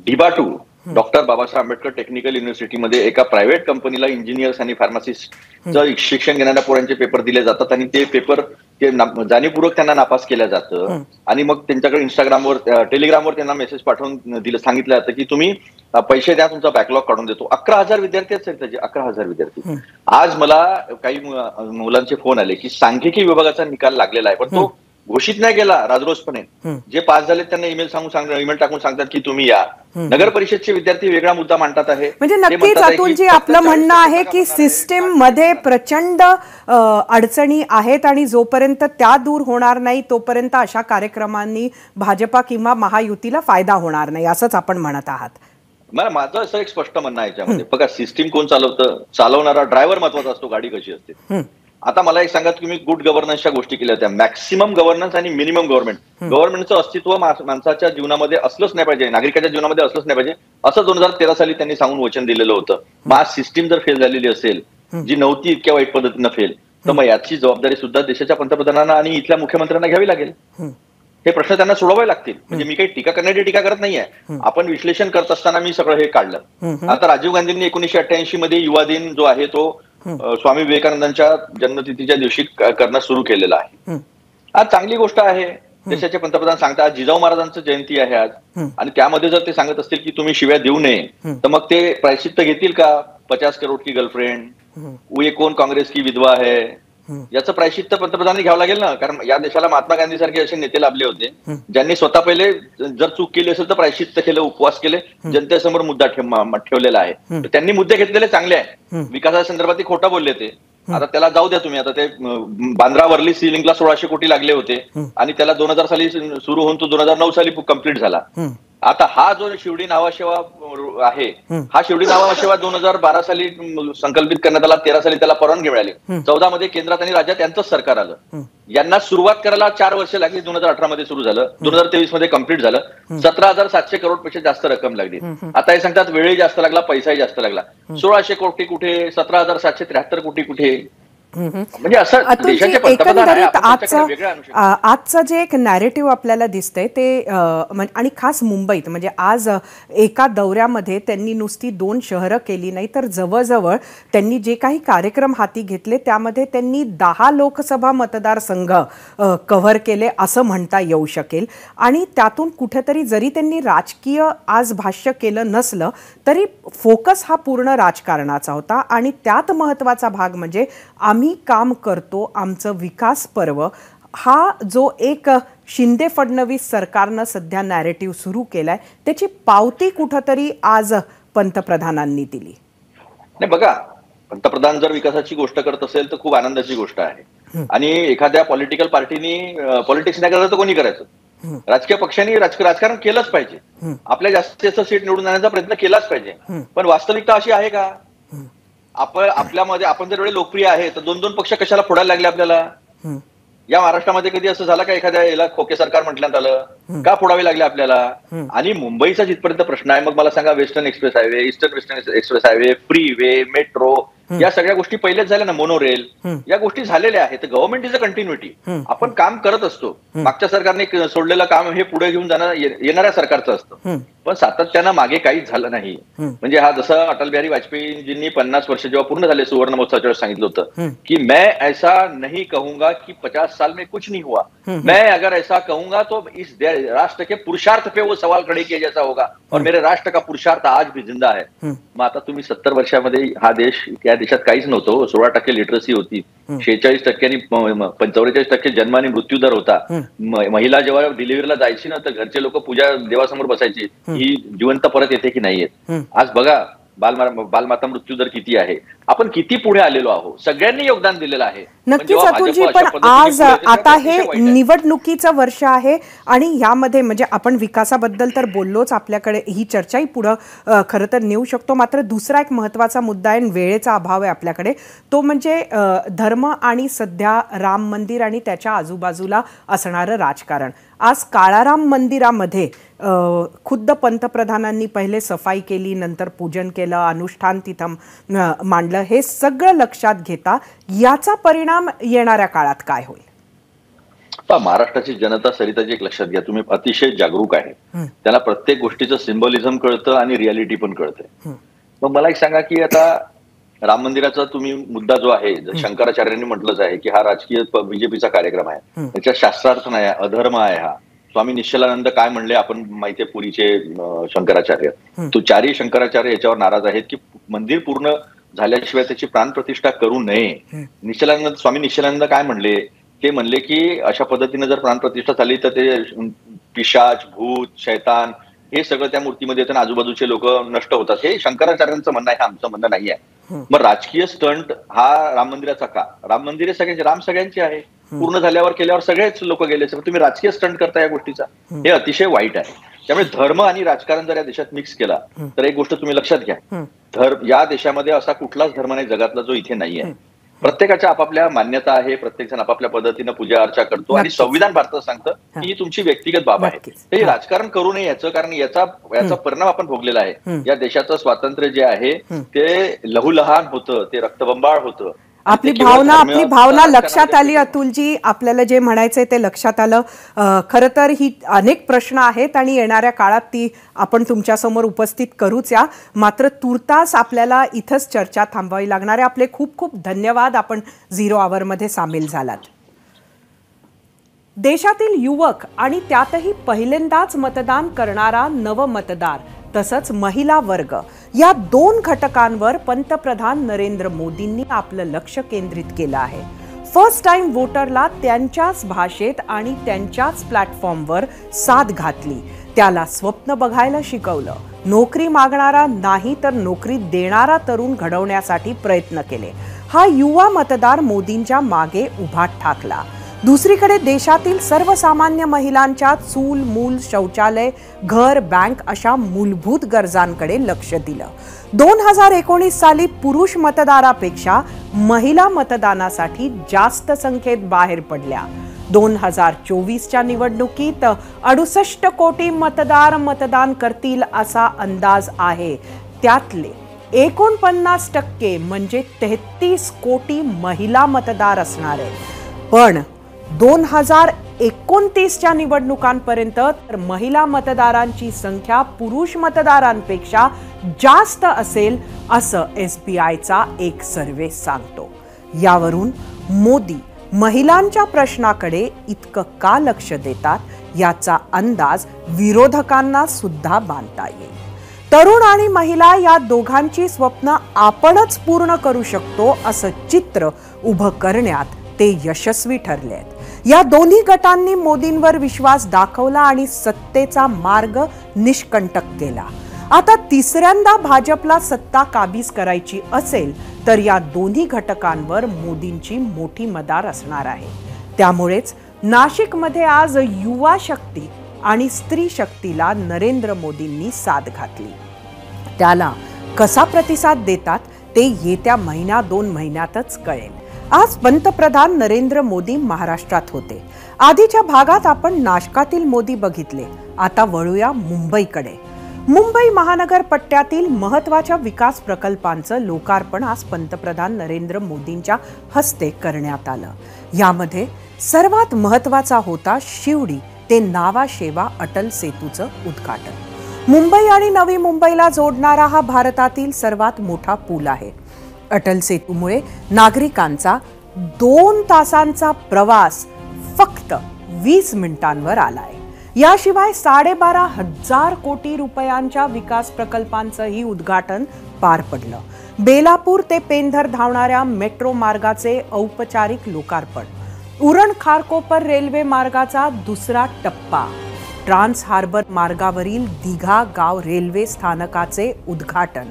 डिबा2 डॉक्टर बाबासाहेब आंबेडकर टेक्निकल युनिव्हर्सिटीमध्ये एका प्रायव्हेट कंपनीला इंजिनियर्स आणि फार्मासिस्टचं शिक्षण घेणाऱ्या पोरांचे पेपर दिले जातात आणि ते पेपर जाणीवपूर्वक त्यांना नापास केलं जातं. आणि मग त्यांच्याकडे इंस्टाग्रामवर, टेलिग्रामवर त्यांना मेसेज पाठवून सांगितलं जातं की तुम्ही पैसे द्या, तुमचा बॅकलॉग काढून देतो. 11,000 विद्यार्थी आहेत त्याचे, 11,000 विद्यार्थी. आज मला काही मुलांचे फोन आले की सांख्यिकी विभागाचा निकाल लागलेला आहे, पण तो घोषित नाही केला राजरोसपणे. जे पास झाले त्यांना ईमेल टाकून सांगतात की तुम्ही या. नगर परिषदचे विद्यार्थी वेगळा मुद्दा मांडतात आहे. म्हणजे नक्कीच अतुलजी आपलं म्हणणं आहे की सिस्टीम मध्ये प्रचंड अडचणी आहेत आणि जोपर्यंत त्या दूर होणार नाही तोपर्यंत अशा कार्यक्रमांनी भाजपा किंवा महायुतीला फायदा होणार नाही, असंच आपण म्हणत आहात. माझं असं एक स्पष्ट म्हणणं आहे याच्यामध्ये. बघा, सिस्टीम कोण चालवतं? चालवणारा ड्रायव्हर महत्वाचा असतो, गाडी कशी असते. आता मला एक सांगा, तुम्ही गुड गव्हर्नन्सच्या गोष्टी केल्या होत्या. मॅक्सिमम गव्हर्नन्स आणि मिनिमम गव्हर्नमेंट. गव्हर्नमेंटचं अस्तित्व माणसाच्या जीवनामध्ये असलंच नाही पाहिजे, नागरिकाच्या जीवनामध्ये असलंच नाही पाहिजे, असं 2013 साली त्यांनी सांगून वचन दिलेलं होतं. मग आज सिस्टीम जर फेल झालेली असेल, जी नव्हती इतक्या वाईट पद्धतीनं फेल, तर मग याची जबाबदारी सुद्धा देशाच्या पंतप्रधानांना आणि इथल्या मुख्यमंत्र्यांना घ्यावी लागेल. हे प्रश्न त्यांना सोडवावे लागतील. म्हणजे मी काही टीका करण्याची टीका करत नाहीये, आपण विश्लेषण करत असताना मी सगळं हे काढलं. आता राजीव गांधींनी 1988 मध्ये युवा दिन जो आहे तो स्वामी विवेकानंदांच्या जन्मतिथीच्या दिवशी करणं सुरू केलेलं आहे. आज चांगली गोष्ट आहे. देशाचे पंतप्रधान सांगतात, जिजाऊ महाराजांचं जयंती आहे आज, आणि त्यामध्ये जर ते सांगत असतील की तुम्ही शिव्या देऊ नये, तर मग ते प्रायश्चित्त घेतील का? 50 करोड की गर्लफ्रेंड, ये कोण काँग्रेस की विधवा है, याचं प्रायश्चित्त पंतप्रधानांनी घ्यावं लागेल ना, कारण या देशाला महात्मा गांधी सारखे असे नेते लाभले होते ज्यांनी स्वतः पहिले जर चूक केली असेल तर प्रायश्चित्त केलं, उपवास केले, जनतेसमोर मुद्दा ठेवलेला आहे. त्यांनी मुद्दे घेतलेले चांगले आहे. विकासासंदर्भात ते खोटं बोलले ते, आता त्याला जाऊ द्या तुम्ही. आता ते बांद्रा वर्ली सी लिंकला 1600 कोटी लागले होते आणि त्याला 2000 साली सुरू होऊन तो 2009 साली कंप्लीट झाला. आता हा जो शिवडी नावाशेवा आहे, हा शिवडी नावाशेवा 2012 साली संकल्पित करण्यात आला, 13 साली त्याला परवानगी मिळाली, 14 मध्ये केंद्रात आणि राज्यात यांचंच सरकार आलं. यांना सुरुवात करायला 4 वर्ष लागली. 2018 मध्ये सुरू झालं, 2023 मध्ये कंप्लीट झालं. 17,700 करोड पेक्षा जास्त रक्कम लागली. आता हे सांगतात वेळही जास्त लागला, पैसाही जास्त लागला. 1600 कोटी कुठे, 17,773 कोटी कुठे, म्हणजे असं देशाचे पंतप्रधान आहे. आजचं जे एक नॅरेटिव्ह आपल्याला दिसतंय ते आणि खास मुंबईत, म्हणजे आज एका दौऱ्यामध्ये त्यांनी नुसती 2 शहरं केली नाही तर जवळजवळ त्यांनी जे काही कार्यक्रम हाती घेतले त्यामध्ये त्यांनी 10 लोकसभा मतदारसंघ कव्हर केले असं म्हणता येऊ शकेल. आणि त्यातून कुठेतरी जरी त्यांनी राजकीय आज भाष्य केलं नसलं तरी फोकस हा पूर्ण राजकारणाचा होता. आणि त्यात महत्त्वाचा भाग म्हणजे आम्ही काम करतो, आमचं विकास पर्व, हा जो एक शिंदे फडणवीस सरकारनं सध्या नॅरेटिव्ह सुरू केलाय त्याची पावती कुठंतरी आज पंतप्रधानांनी दिली. नाही बघा, पंतप्रधान जर विकासाची गोष्ट करत असेल तर खूप आनंदाची गोष्ट आहे. आणि एखाद्या पॉलिटिकल पार्टीनी पॉलिटिक्स नाही करायचं तर कोणी करायचं, राजकीय पक्षांनी राजकारण केलंच पाहिजे, आपल्या जास्तीत जास्त सीट निवडून आणण्याचा प्रयत्न केलाच पाहिजे. पण वास्तविकता अशी आहे का? आपल्यामध्ये आपण जर एवढे लोकप्रिय आहे तर 2-2 पक्ष कशाला फोडायला लागले आपल्याला? या महाराष्ट्रामध्ये कधी असं झालं का एखाद्या याला खोके सरकार म्हटल्यात आलं का फोडावे लागले आपल्याला? आणि मुंबईचा जिथपर्यंत प्रश्न आहे, मग मला सांगा, western express highway, eastern western express highway, freeway, metro, या सगळ्या गोष्टी पहिलेच झाल्या ना, मोनोरेल, या गोष्टी झालेल्या आहेत. Government is a continuity. आपण काम करत असतो. मागच्या सरकारने सोडलेलं काम हे पुढे घेऊन जाणं येणाऱ्या सरकारचं असतं, पण सातत्यानं मागे काहीच झालं नाही. म्हणजे हा जसं अटल बिहारी वाजपेयीजींनी 50 वर्ष जेव्हा पूर्ण झाले सुवर्ण महोत्सवाच्या वेळेस सांगितलं होतं की मैं ऐसा नहीं कहूंगा कि 50 साल में कुछ नहीं हुआ, मैं अगर ऐसा कहूंगा तो इस राष्ट्र के पुरुषार्थ पे वो सवाल खड़े किया जैसा होगा और मेरे राष्ट्र का पुरुषार्थ आज भी जिंदा है. मग आता तुम्ही 70 वर्षामध्ये हा देश, या देशात काहीच नव्हतं. 16% लिटरसी होती, 46% 45% जन्म आणि मृत्यू दर होता. महिला जेव्हा डिलिव्हरीला जायची ना तर घरचे लोक पूजा देवासमोर बसायची, ही जिवंत परत येते की नाही येत. आज बघा बालमाता मृत्यू दर किती आहे, आपण किती पुढे आलेलो आहोत, सगळ्यांनी योगदान दिलेलं आहे. नक्कीच अतुलजी, पण आज आता हे निवडणुकीचं वर्ष आहे आणि यामध्ये म्हणजे आपण विकासाबद्दल तर बोललोच, आपल्याकडे ही चर्चाही पुढं खरं तर नेऊ शकतो. मात्र दुसरा एक महत्त्वाचा मुद्दा आहे, वेळेचा अभाव आहे आपल्याकडे, तो म्हणजे धर्म आणि सध्या राम मंदिर आणि त्याच्या आजूबाजूला असणारं राजकारण. आज काळाराम मंदिरामध्ये खुद्द पंतप्रधानांनी पहिले सफाई केली, नंतर पूजन केलं, अनुष्ठान तिथं मांडलं. हे सगळं लक्षात घेता याचा परिणाम येणाऱ्या काळात काय होईल? महाराष्ट्राची जनता, सरिताजी, एक लक्षात घ्या, तुम्ही अतिशय जागरूक आहे. त्यांना प्रत्येक गोष्टीचं सिम्बॉलिझम कळतं आणि रियालिटी पण कळते. मग मला एक सांगा की आता राम मंदिराचा तुम्ही मुद्दा जो आहे, शंकराचार्यांनी म्हटलंच आहे की हा राजकीय बीजेपीचा कार्यक्रम आहे, त्याच्यात शास्त्रार्थ नाही, अधर्म आहे. हा स्वामी निश्चलानंद काय म्हणले आपण माहितीये, पुरीचे शंकराचार्य, तो 4ही शंकराचार्य याच्यावर नाराज आहेत की मंदिर पूर्ण झाल्याशिवाय त्याची प्राणप्रतिष्ठा करू नये. स्वामी निश्चलानंद काय म्हणले, ते म्हणले की अशा पद्धतीने जर प्राणप्रतिष्ठा झाली तर ते पिशाच, भूत, शैतान हे सगळं त्या मूर्तीमध्ये येताना आजूबाजूचे लोक नष्ट होतात. हे शंकराचार्यांचं म्हणणं आहे, आमचं म्हणणं नाही आहे. मग राजकीय स्टंट हा राम मंदिराचा का? राम मंदिर सगळ्यांचे, राम सगळ्यांचे आहे. पूर्ण झाल्यावर केल्यावर सगळेच लोक गेले, तुम्ही राजकीय स्टंट करता या गोष्टीचा, हे अतिशय वाईट आहे. त्यामुळे धर्म आणि राजकारण जर या देशात मिक्स केला तर एक गोष्ट तुम्ही लक्षात घ्या, या देशामध्ये असा कुठलाच धर्म नाही जगातला जो इथे नाही आहे. प्रत्येकाच्या आपापल्या मान्यता आहे, प्रत्येक जण आपापल्या पद्धतीनं पूजा अर्चा करतो आणि संविधान भारतात सांगतं की ही तुमची व्यक्तिगत बाब आहे. हे राजकारण करू नये याचं, कारण याचा परिणाम आपण भोगलेला आहे. या देशाचं स्वातंत्र्य जे आहे ते लहूलहान होतं, ते रक्तबंबाळ होतं. आपली भावना लक्षात आली अतुलजी, आपल्याला जे म्हणायचंय ते लक्षात आलं. खरं तर ही अनेक प्रश्न आहेत आणि येणाऱ्या काळात ती आपण तुमच्यासमोर उपस्थित करूच या. मात्र तुर्तास आपल्याला इथंच चर्चा थांबवावी लागणार आहे. आपले खूप खूप धन्यवाद, आपण 0 आवरमध्ये सामील झालात. देशातील युवक आणि त्यातही पहिल्यांदाच मतदान करणारा नवमतदार तसंच महिला वर्ग या 2 घटकांवर पंतप्रधान नरेंद्र मोदींनी आपलं लक्ष केंद्रित केलं आहे. फर्स्ट टाइम वोटरला त्यांच्याच भाषेत आणि त्यांच्याच प्लॅटफॉर्मवर साथ घातली, त्याला स्वप्न बघायला शिकवलं, नोकरी मागणारा नाही तर नोकरी देणारा तरुण घडवण्यासाठी प्रयत्न केले. हा युवा मतदार मोदींच्या मागे उभा ठाकला. दुसरीकडे देशातील सर्वसामान्य महिलांच्या चूल मूल, शौचालय, घर, बँक अशा मूलभूत गरजांकडे लक्ष दिलं. 2019 साली पुरुष मतदारापेक्षा महिला मतदानासाठी जास्त संख्येत बाहेर पडल्या. 2024च्या निवडणुकीत 68 कोटी मतदार मतदान करतील असा अंदाज आहे. त्यातले 49% म्हणजे 33 कोटी महिला मतदार असणार आहेत. पण 2029च्या निवडणुकांपर्यंत तर महिला मतदारांची संख्या पुरुष मतदारांपेक्षा जास्त असेल असं SBIचा एक सर्वे सांगतो. यावरून मोदी महिलांच्या प्रश्नाकडे इतकं का लक्ष देतात याचा अंदाज विरोधकांना सुद्धा बांधता येईल. तरुण आणि महिला या दोघांची स्वप्न आपणच पूर्ण करू शकतो असं चित्र उभं करण्यात ते यशस्वी ठरले आहेत. या दोन्ही गटांनी मोदींवर विश्वास दाखवला आणि सत्तेचा मार्ग निष्कंटक केला. आता तिसऱ्यांदा भाजपला सत्ता काबीज करायची असेल तर या दोन्ही घटकांवर मोदींची मोठी मदार असणार आहे. त्यामुळेच नाशिकमध्ये आज युवा शक्ती आणि स्त्री शक्तीला नरेंद्र मोदींनी साथ घातली. त्याला कसा प्रतिसाद देतात ते येत्या 1-2 महिन्यातच कळेल. आज पंतप्रधान नरेंद्र मोदी महाराष्ट्रात होते. आधीच्या भागात आपण नाशकातील मोदी बघितले. आता वळूया मुंबईकडे. मुंबई महानगर पट्ट्यातील महत्त्वाच्या विकास प्रकल्पांचं लोकार्पण आज पंतप्रधान नरेंद्र मोदींच्या हस्ते करण्यात आलं. यामध्ये सर्वात महत्त्वाचा होता शिवडी ते नावा शेवा अटल सेतूचं उद्घाटन. मुंबई आणि नवी मुंबईला जोडणारा हा भारतातील सर्वात मोठा पूल आहे. अटल सेतूमुळे नागरिकांचा 2 तासांचा प्रवास फक्त 20 मिनिटांवर आलाय. याशिवाय 12,500 कोटी रुपयांच्या विकास प्रकल्पांचंही उद्घाटन पार पडलं. बेलापूर ते पेंधर धावणाऱ्या मेट्रो मार्गाचे औपचारिक लोकार्पण, उरण खारकोपर रेल्वे मार्गाचा दुसरा टप्पा, ट्रान्स हार्बर मार्गावरील दिघा गाव रेल्वे स्थानकाचे उद्घाटन,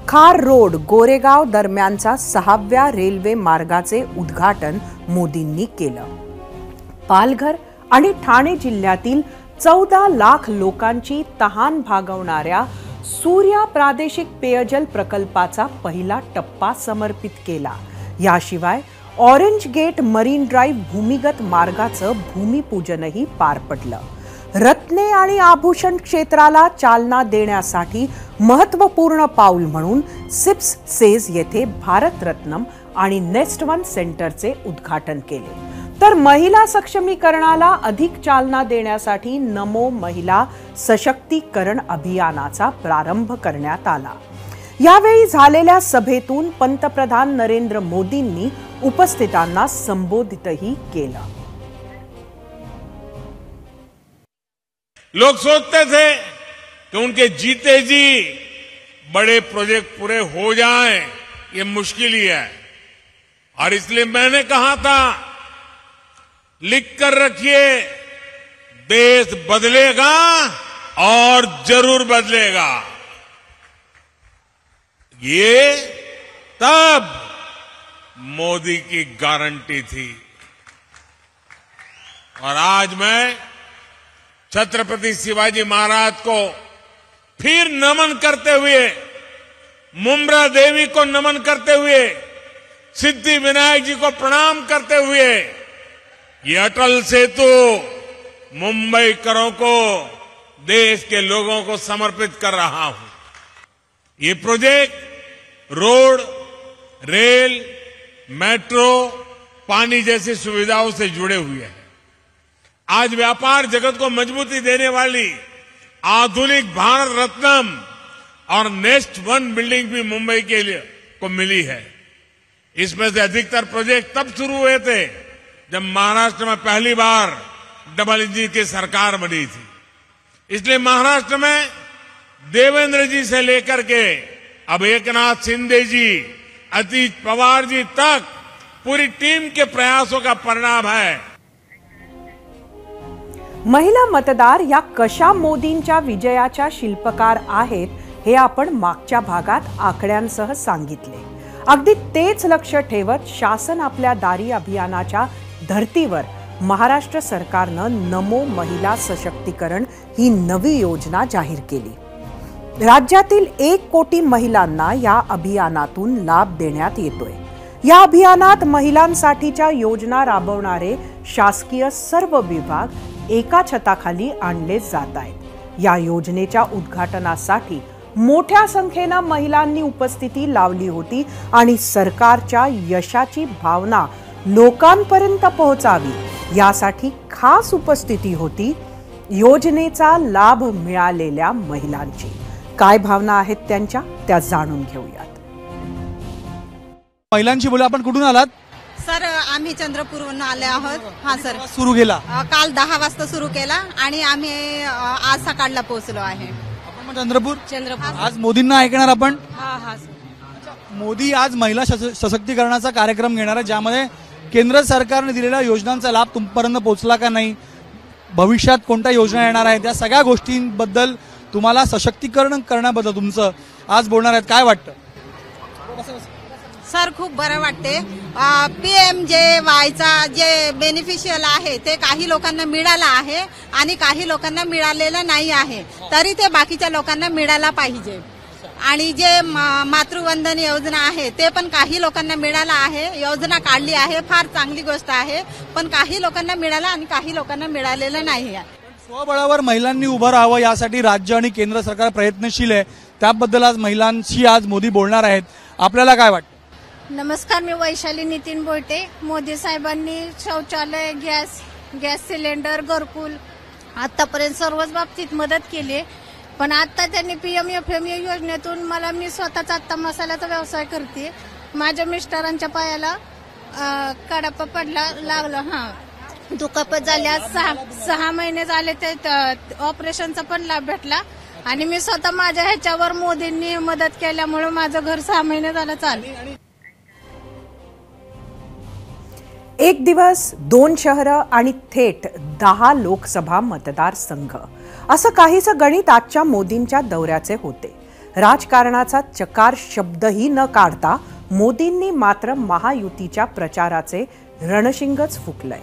खार रोड गोरेगाव दरम्यानचा 6व्या रेल्वे मार्गाचे उद्घाटन मोदींनी केलं. पालघर आणि ठाणे जिल्ह्यातील 14 लाख लोकांची तहान भागवणाऱ्या सूर्या प्रादेशिक पेयजल प्रकल्पाचा पहिला टप्पा समर्पित केला. याशिवाय ऑरेंज गेट मरीन ड्राईव्ह भूमिगत मार्गाचं भूमिपूजनही पार पडलं. रत्ने आणि आभूषण क्षेत्राला चालना देण्यासाठी महत्त्वपूर्ण पाऊल म्हणून सिप्स सेज येथे भारतरत्नम आणि नेस्ट वन सेंटरचे उद्घाटन केले. तर महिला सक्षमीकरणाला अधिक चालना देण्यासाठी नमो महिला सशक्तीकरण अभियानाचा प्रारंभ करण्यात आला. यावेळी झालेल्या सभेतून पंतप्रधान नरेंद्र मोदींनी उपस्थितांना संबोधितही केलं. लोग सोचते थे कि उनके जीते जी बड़े प्रोजेक्ट पूरे हो जाएं, ये मुश्किल ही है. और इसलिए मैंने कहा था, लिख कर रखिए, देश बदलेगा और जरूर बदलेगा. ये तब मोदी की गारंटी थी. और आज मैं छत्रपति शिवाजी महाराज को फिर नमन करते हुए, मुम्बरा देवी को नमन करते हुए, सिद्धि विनायक जी को प्रणाम करते हुए ये अटल सेतु मुंबईकरों को, देश के लोगों को समर्पित कर रहा हूं. ये प्रोजेक्ट रोड, रेल, मेट्रो, पानी जैसी सुविधाओं से जुड़े हुए हैं. आज व्यापार जगत को मजबूती देने वाली आधुनिक भारत रत्नम और नेस्ट वन बिल्डिंग भी मुंबई के लिए को मिली है. इसमें से अधिकतर प्रोजेक्ट तब शुरू हुए थे जब महाराष्ट्र में पहली बार डबल इंजन की सरकार बनी थी. इसलिए महाराष्ट्र में देवेंद्र जी से लेकर के अब एकनाथ शिंदे जी, अजीत पवार जी तक पूरी टीम के प्रयासों का परिणाम है। महिला मतदार या कशा मोदींच्या विजयाच्या शिल्पकार आहेत हे आपण मागच्या भागात आकड्यांसह सांगितले। अगदी तेच लक्ष ठेवत शासन आपल्या दारी अभियानाच्या धर्तीवर महाराष्ट्र सरकारनं नमो महिला सशक्तीकरण ही नवी योजना जाहीर केली। राज्यातील 1 कोटी महिलांना या अभियानातून लाभ देण्यात येतोय। या अभियानात महिलांसाठीच्या योजना राबवणारे शासकीय सर्व विभाग एका छताखाली आणले जात आहेत। या योजनेच्या उद्घाटनासाठी मोठ्या संख्येने महिलांनी उपस्थिती लावली होती आणि सरकारच्या यशाची भावना लोकांपर्यंत पोहोचावी यासाठी खास उपस्थिती होती योजनेचा लाभ मिळालेल्या महिलांची। काय भावना आहेत त्यांच्या त्या जाणून घेऊयात। महिलांची बोला, आपण कुठून आलात? सर आम्ही चंद्रपूरवरून आले आहोत। हा सर, सुरू केला काल 10 वाजता सुरू केला आणि आम्ही आज सकाळला पोहोचलो आहे। आपण मग चंद्रपूर चंद्रपूर आज मोदींना ऐकणार आपण। हा मोदी आज महिला सशक्तीकरणाचा कार्यक्रम घेणार आहे, ज्यामध्ये केंद्र सरकारने दिलेल्या योजनांचा लाभ तुमपर्यंत पोहोचला का नाही, भविष्यात कोणत्या योजना येणार आहेत, या सगळ्या गोष्टींबद्दल तुम्हाला सशक्तीकरण करण्याबद्दल तुमचं आज बोलणार आहेत। काय वाटतं सर? खूप बरं वाटते। PMJYचा जे बेनिफिशियल आहे ते काही लोकांना मिळाला आहे आणि काही लोकांना मिळालेलं नाही आहे, तरी ते बाकीच्या लोकांना मिळाला पाहिजे। आणि जे मातृवंदन योजना आहे ते पण काही लोकांना मिळाला आहे, योजना काढली आहे, फार चांगली गोष्ट आहे, पण काही लोकांना मिळाला आणि काही लोकांना मिळालेलं नाही आहे। स्वबळावर महिलांनी उभं राहावं यासाठी राज्य आणि केंद्र सरकार प्रयत्नशील आहे, त्याबद्दल आज महिलांशी आज मोदी बोलणार आहेत। आपल्याला काय वाटतं? नमस्कार, मी वैशाली नितीन बोलते। मोदी साहेबांनी शौचालय, गॅस सिलेंडर, घरकुल आतापर्यंत सर्वच बाबतीत मदत केली, पण आता त्यांनी PMFME योजनेतून मी स्वतःचा आत्ता मसाल्याचा व्यवसाय करते। माझ्या मिस्टरांच्या पायाला कडापा पडला लागला, दुखापत झाल्यास 6 महिने झाले, ते ऑपरेशनचा पण लाभ भेटला आणि मी स्वतः माझ्या ह्याच्यावर मोदींनी मदत केल्यामुळे माझं घर 6 महिने झालं चालू। 1 दिवस 2 शहरं आणि थेट 10 लोकसभा मतदारसंघ असं काहीसं गणित आजच्या मोदींच्या दौऱ्याचे होते। राजकारणाचा चकार शब्दही न काढता मोदींनी मात्र महायुतीच्या प्रचाराचे रणशिंगच फुकलंय।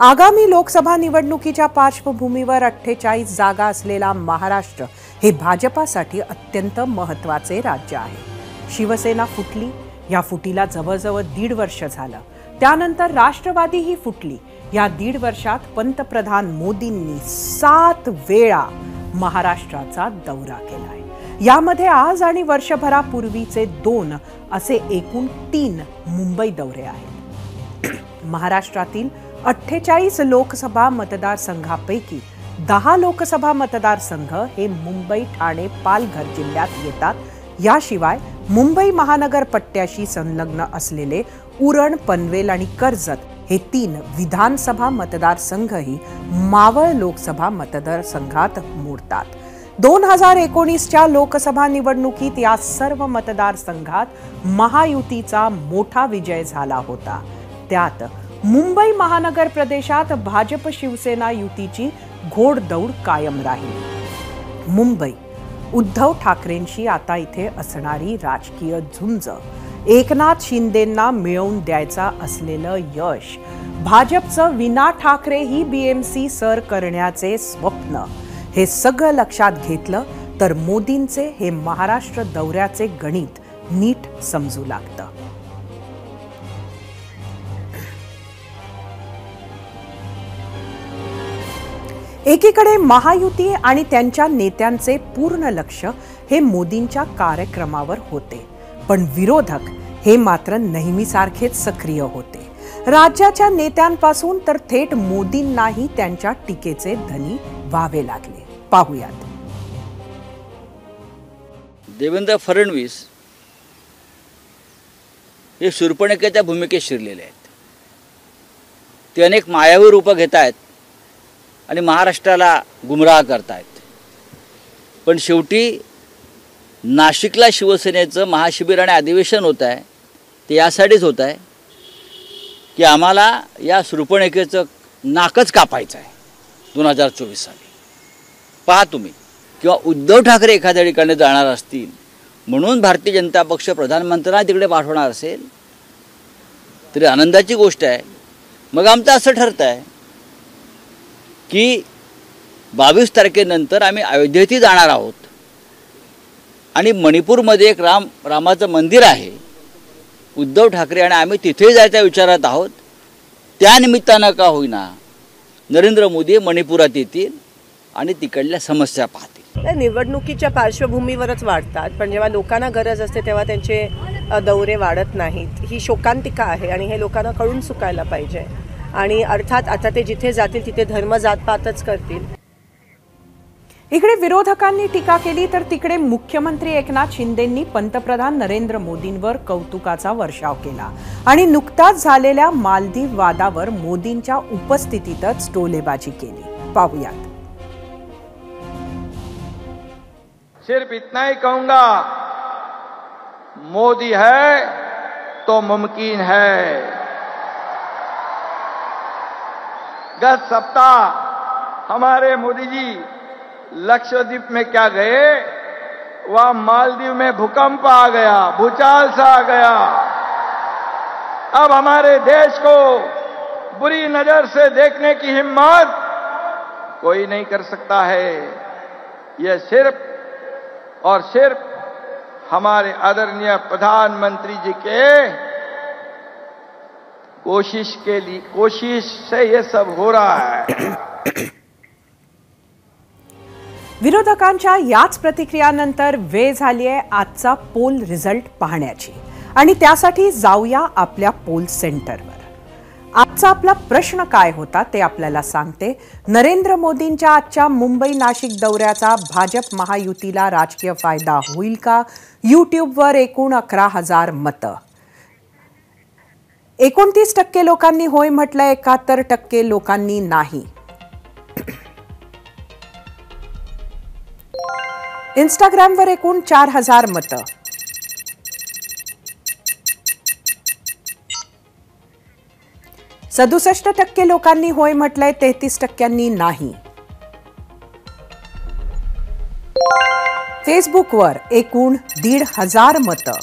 आगामी लोकसभा निवडणुकीच्या पार्श्वभूमीवर 48 जागा असलेला महाराष्ट्र हे भाजपासाठी अत्यंत महत्त्वाचे राज्य आहे। शिवसेना फुटली, या फुटीला जवळजवळ 1.5 वर्ष झालं। त्यानंतर राष्ट्रवादीही फुटली। या 1.5 वर्षात पंतप्रधान मोदींनी 7 वेळा महाराष्ट्राचा दौरा केलाय। यामध्ये आज आणि वर्षभरापूर्वीचे 2 असे एकूण 3 मुंबई दौरे आहेत। महाराष्ट्रातील 48 लोकसभा मतदारसंघापैकी 10 लोकसभा मतदारसंघ हे मुंबई, ठाणे, पालघर जिल्ह्यात येतात। याशिवाय मुंबई महानगर पट्ट्याशी संलग्न असलेले उरण, पनवेल आणि कर्जत हे 3 विधानसभा मतदारसंघही मावळ लोकसभा मतदारसंघात मोडतात। 2019च्या लोकसभा निवडणुकीत या सर्व मतदारसंघात महायुतीचा मोठा विजय झाला होता। त्यात मुंबई महानगर प्रदेशात भाजप शिवसेना युतीची घोडदौड कायम राहिली। मुंबई उद्धव ठाकरेंशी आता इथे असणारी राजकीय झुंज, एकनाथ शिंदेंना मिळवून द्यायचा असलेलं यश, भाजपचं विना ठाकरे ही BMC सर करण्याचे स्वप्न, हे सगळं लक्षात घेतलं तर मोदींचे हे महाराष्ट्र दौऱ्याचे गणित नीट समजू लागतं। एकीकडे महायुती आणि त्यांच्या नेत्यांचे पूर्ण लक्ष हे मोदींच्या कार्यक्रमावर होते, पण विरोधक हे मात्र नेहमीसारखेच सक्रिय होते। राज्याच्या नेत्यांपासून तर थेट मोदींनाही त्यांच्या टीकेचे धनी व्हावे लागले। पाहूयात। देवेंद्र फडणवीस हे शूर्पणखेच्या भूमिकेत शिरलेले आहेत। ते अनेक मायावी रूपं घेत आहेत आणि महाराष्ट्राला गुमराह करतायत। पण शेवटी नाशिकला शिवसेनेचं महाशिबिर आणि अधिवेशन होत आहे, ते यासाठीच होत आहे की आम्हाला या शूर्पणखेचं नाकच कापायचं आहे 2024 साली. पहा तुम्ही, किंवा उद्धव ठाकरे एखाद्या ठिकाणी जाणार असतील म्हणून भारतीय जनता पक्ष प्रधानमंत्र्यांना तिकडे पाठवणार असेल तरी आनंदाची गोष्ट आहे. मग आमचं असं ठरतं आहे की 22 तारखेनंतर आम्ही अयोध्येतही जाणार आहोत आणि मणिपूरमध्ये एक रामाचं मंदिर आहे. उद्धव ठाकरे आणि आम्ही तिथेही जायचा विचारात आहोत. त्या निमित्तानं का होईना नरेंद्र मोदी मणिपुरात येतील आणि तिकडल्या समस्या पाहतील. निवडणुकीच्या पार्श्वभूमीवरच वाढतात, पण जेव्हा लोकांना गरज असते तेव्हा त्यांचे दौरे वाढत नाहीत. ही शोकांतिका आहे आणि हे लोकांना कळून चुकायला पाहिजे. आणि अर्थात आता ते जिथे जातील तिथे धर्म जातपातच करतील. इकडे विरोधकांनी टीका केली तर तिकडे मुख्यमंत्री एकनाथ शिंदेंनी पंतप्रधान नरेंद्र मोदींवर कौतुकाचा वर्षाव केला आणि नुकताच झालेल्या मालदीव वादावर मोदींच्या उपस्थितीतच टोलेबाजी केली. पाहूयात. सिर्फ इतना ही कहूंगा, मोदी है तो मुमकिन है. गत सप्ताह हमारे मोदी जी लक्षद्वीप में क्या गए, वहां मालदीव में भूकंप आ गया, भूचाल सा आ गया. अब हमारे देश को बुरी नजर से देखने की हिम्मत कोई नहीं कर सकता है. यह सिर्फ और सिर्फ हमारे आदरणीय प्रधानमंत्री जी के कोशिश से ये सब हो रहा है. विरोधकांच्या याच प्रतिक्रियानंतर वेळ झाली आहे आजचा पोल रिझल्ट पाहण्याची आणि त्यासाठी जाऊया आपल्या पोल सेंटरवर. आजचा आपला प्रश्न काय होता ते आपल्याला सांगते. नरेंद्र मोदींच्या आजच्या मुंबई नाशिक दौऱ्याचा भाजप महायुतीला राजकीय फायदा होईल का? यूट्यूबवर एकूण 11,000 मतं. 29% लोकांनी होय म्हटलंय, 71% लोकांनी नाही. इंस्टाग्रामवर एकूण 4,000 मतं. सदुसष्ट 67% लोकांनी होय म्हटलंय, 33% नाही. फेसबुकवर एकूण 1,500 मतं.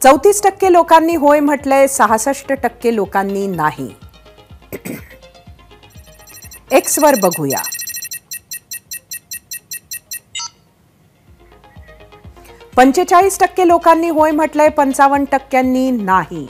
चौतीस 34% लोकांनी होय म्हटलंय, 66% लोकांनी नाही. एक्सवर बघूया. पंचेचाळीस 45% लोकांनी होय म्हटलंय, 55% नाही.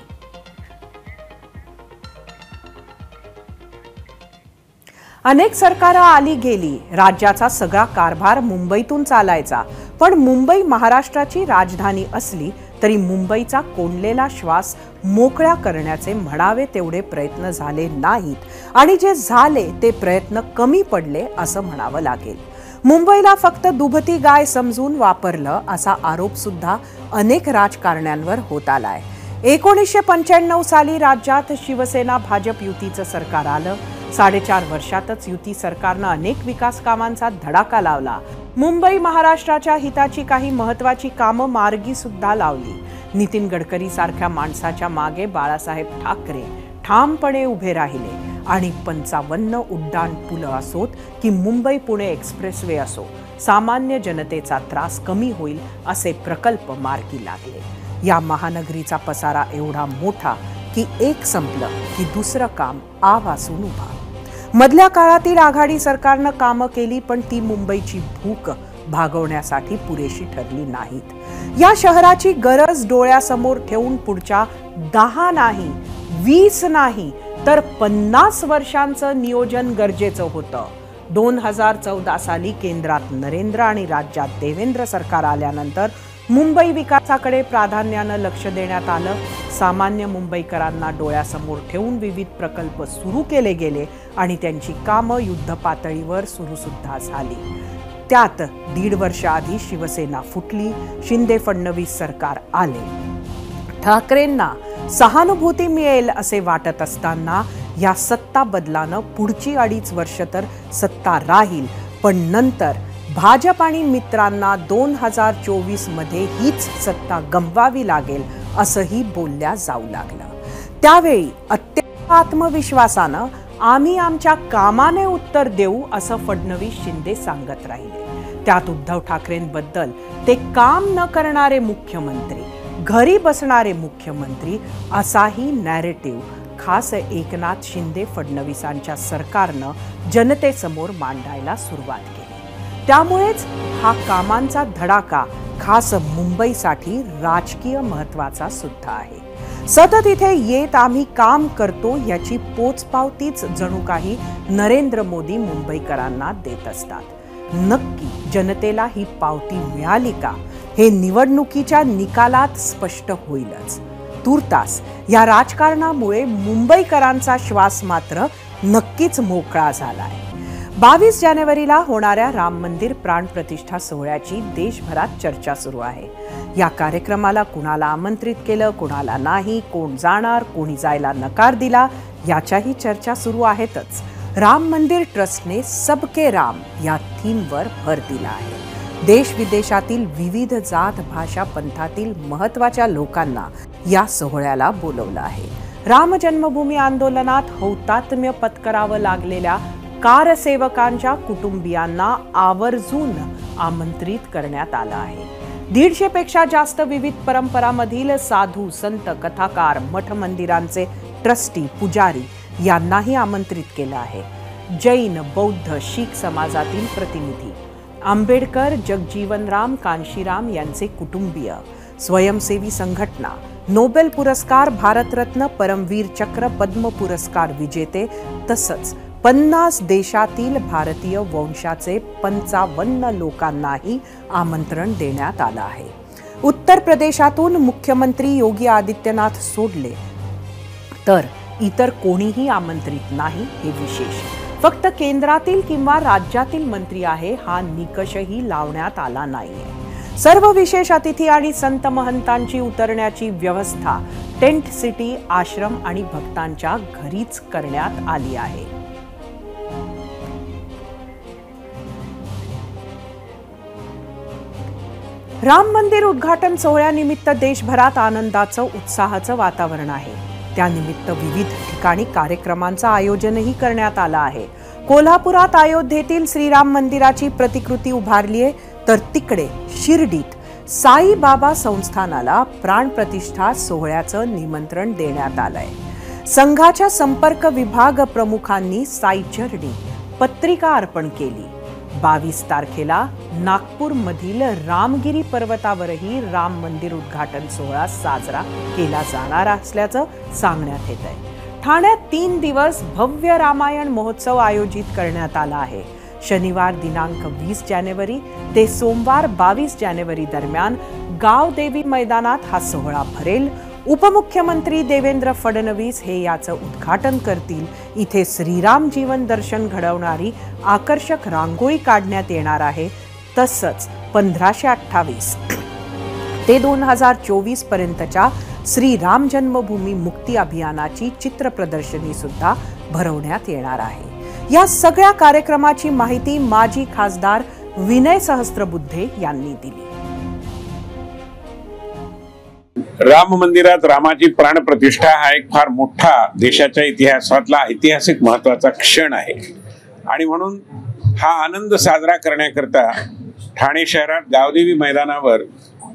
अनेक सरकारं आली गेली, राज्याचा सगळा कारभार मुंबईतून चालायचा, पण मुंबई महाराष्ट्राची राजधानी असली तरी मुंबईचा कोंडलेला श्वास मोकळा करण्याचे म्हणावे तेवढे प्रयत्न झाले नाहीत आणि जे झाले ते प्रयत्न कमी पडले असं म्हणावं लागेल. मुंबईला फक्त दुभती गाय समजून वापरलं असा आरोप सुद्धा अनेक राजकारण्यांवर होत आलाय. 1995 साली राज्यात शिवसेना भाजप युतीचं सरकार आलं. 4.5 वर्षातच युती सरकारनं अनेक विकास कामांचा धडाका लावला. मुंबई महाराष्ट्राच्या हिताची काही महत्वाची कामं मार्गी सुद्धा लावली. नितीन गडकरी सारख्या माणसाच्या मागे बाळासाहेब ठाकरे ठामपणे उभे राहिले आणि 55 उड्डाण पुलं असोत की मुंबई पुणे एक्सप्रेसवे असो, सामान्य जनतेचा त्रास कमी होईल असे प्रकल्प मार्गी लागले. या महानगरीचा पसारा एवढा मोठा की एक संपलं की दुसरं काम आवासून उभा. मधल्या काळातील आघाडी सरकारनं कामं केली, पण ती मुंबईची भूक भागवण्यासाठी पुरेशी ठरली नाहीत. या शहराची गरज डोळ्यासमोर ठेवून पुढच्या 10 नाही, 20 नाही तर 50 वर्षांचं नियोजन गरजेचं होतं. 2014 साली केंद्रात नरेंद्र आणि राज्यात देवेंद्र सरकार आल्यानंतर मुंबई विकासाकडे प्राधान्यानं लक्ष देण्यात आलं. सामान्य मुंबईकरांना डोळ्यासमोर ठेवून विविध प्रकल्प सुरू केले गेले आणि त्यांची कामं युद्ध पातळीवर सुरू सुद्धा झाली. त्यात 1.5 वर्ष आधी शिवसेना फुटली, शिंदे फडणवीस सरकार आले. ठाकरेंना सहानुभूती मिळेल असे वाटत असताना या सत्ता बदलानं पुढची 2.5 वर्ष तर सत्ता राहील, पण नंतर भाजप आणि मित्रांना 2024 मध्ये हीच सत्ता गमवावी लागेल असंही बोलल्या जाऊ लागलं. त्यावेळी अत्यंत आत्मविश्वासानं आम्ही आमच्या कामाने उत्तर देऊ असं फडणवीस शिंदे सांगत राहिले. त्यात उद्धव ठाकरेंबद्दल ते काम न करणारे मुख्यमंत्री, घरी बसणारे मुख्यमंत्री असाही नॅरेटिव्ह खास एकनाथ शिंदे फडणवीसांच्या सरकारनं जनतेसमोर मांडायला सुरुवात केली. त्यामुळेच हा कामांचा धडाका खास मुंबईसाठी राजकीय महत्वाचा सुद्धा आहे. सतत इथे येत आम्ही काम करतो याची पोचपावतीच जणू काही नरेंद्र मोदी मुंबईकरांना देत असतात. नक्की जनतेला ही पावती मिळाली का हे निवडणुकीच्या निकालात स्पष्ट होईलच. तूर्तास या राजकारणामुळे मुंबईकरांचा श्वास मात्र नक्कीच मोकळा झालाय. 22 जानेवारीला होणाऱ्या राम मंदिर प्राणप्रतिष्ठा सोहळ्याची देशभरात चर्चा सुरू आहे. या कार्यक्रमाला कुणाला आमंत्रित केलं, कुणाला नाही, कोण जाणार, कोणी जायला नकार दिला याच्याही चर्चा सुरू आहेतच. राम मंदिर ट्रस्टने सबके राम या थीमवर भर दिला आहे. देश विदेशातील विविध जात भाषा पंथातील महत्त्वाच्या लोकांना या सोहळ्याला बोलवलं आहे. राम जन्मभूमी आंदोलनात हौतात्म्य पत्करावं लागलेल्या कारसेवकांच्या कुटुंबियांना आवर्जून आमंत्रित करण्यात आलं आहे. 150 पेक्षा जास्त विविध परंपरामधील साधू, संत, कथाकार, मठ मंदिरांचे ट्रस्टी, पुजारी यांनाही आमंत्रित केलं आहे. जैन, बौद्ध, शीख समाजातील प्रतिनिधी, आंबेडकर, जगजीवनराम, कांशीराम यांचे कुटुंबीय, स्वयंसेवी संघटना, नोबेल पुरस्कार, भारतरत्न, परमवीर चक्र, पद्म पुरस्कार विजेते तसंच 50 देशातील भारतीय वंशाचे 55 लोकांनाही आमंत्रण देण्यात आलं आहे. उत्तर प्रदेशातून मुख्यमंत्री योगी आदित्यनाथ सोडले तर इतर कोणीही आमंत्रित नाही हे विशेष. फक्त केंद्रातील किंवा राज्यातील मंत्री आहे हा निकषही लावण्यात आला नाहीये. सर्व विशेष अतिथी आणि संत महंतांची उतरण्याची व्यवस्था टेंट सिटी, आश्रम आणि भक्तांच्या घरीच करण्यात आली आहे. राम मंदिर उद्घाटन सोहळ्यानिमित्त देशभरात आनंदाचं, उत्साहाचं वातावरण आहे. त्यानिमित्त विविध ठिकाणी कार्यक्रमांचं आयोजनही करण्यात आलं आहे. कोल्हापुरात अयोध्येतील श्रीराम मंदिराची प्रतिकृती उभारली आहे, तर तिकडे शिर्डीत साईबाबा संस्थानाला प्राणप्रतिष्ठा सोहळ्याचं निमंत्रण देण्यात आलंय. संघाच्या संपर्क विभाग प्रमुखांनी साईचरणी पत्रिका अर्पण केली. 22 तारखेला नागपूरमधील रामगिरी पर्वतावरही राम मंदिर उद्घाटन सोहळा साजरा केला जाणार असल्याचं सांगण्यात येत आहे. ठाण्यात 3 दिवस भव्य रामायण महोत्सव आयोजित करण्यात आला आहे. शनिवार दिनांक 20 जानेवारी ते सोमवार 22 जानेवारी दरम्यान गावदेवी मैदानात हा सोहळा भरेल. उपमुख्यमंत्री देवेंद्र फडणवीस हे याचं उद्घाटन करतील. इथे श्रीराम जीवन दर्शन घडवणारी आकर्षक रांगोळी काढण्यात येणार आहे. तसंच 1528 ते 2024 पर्यंतच्या श्रीराम जन्मभूमी मुक्ती अभियानाची चित्र प्रदर्शनी सुद्धा भरवण्यात येणार आहे. या सगळ्या कार्यक्रमाची माहिती माजी खासदार विनय सहस्त्रबुद्धे यांनी दिली. राम मंदिरात रामाची प्राणप्रतिष्ठा हा एक फार मोठा देशाच्या इतिहासातला ऐतिहासिक महत्वाचा क्षण आहे आणि म्हणून हा आनंद साजरा करण्याकरता ठाणे शहरात गावदेवी मैदानावर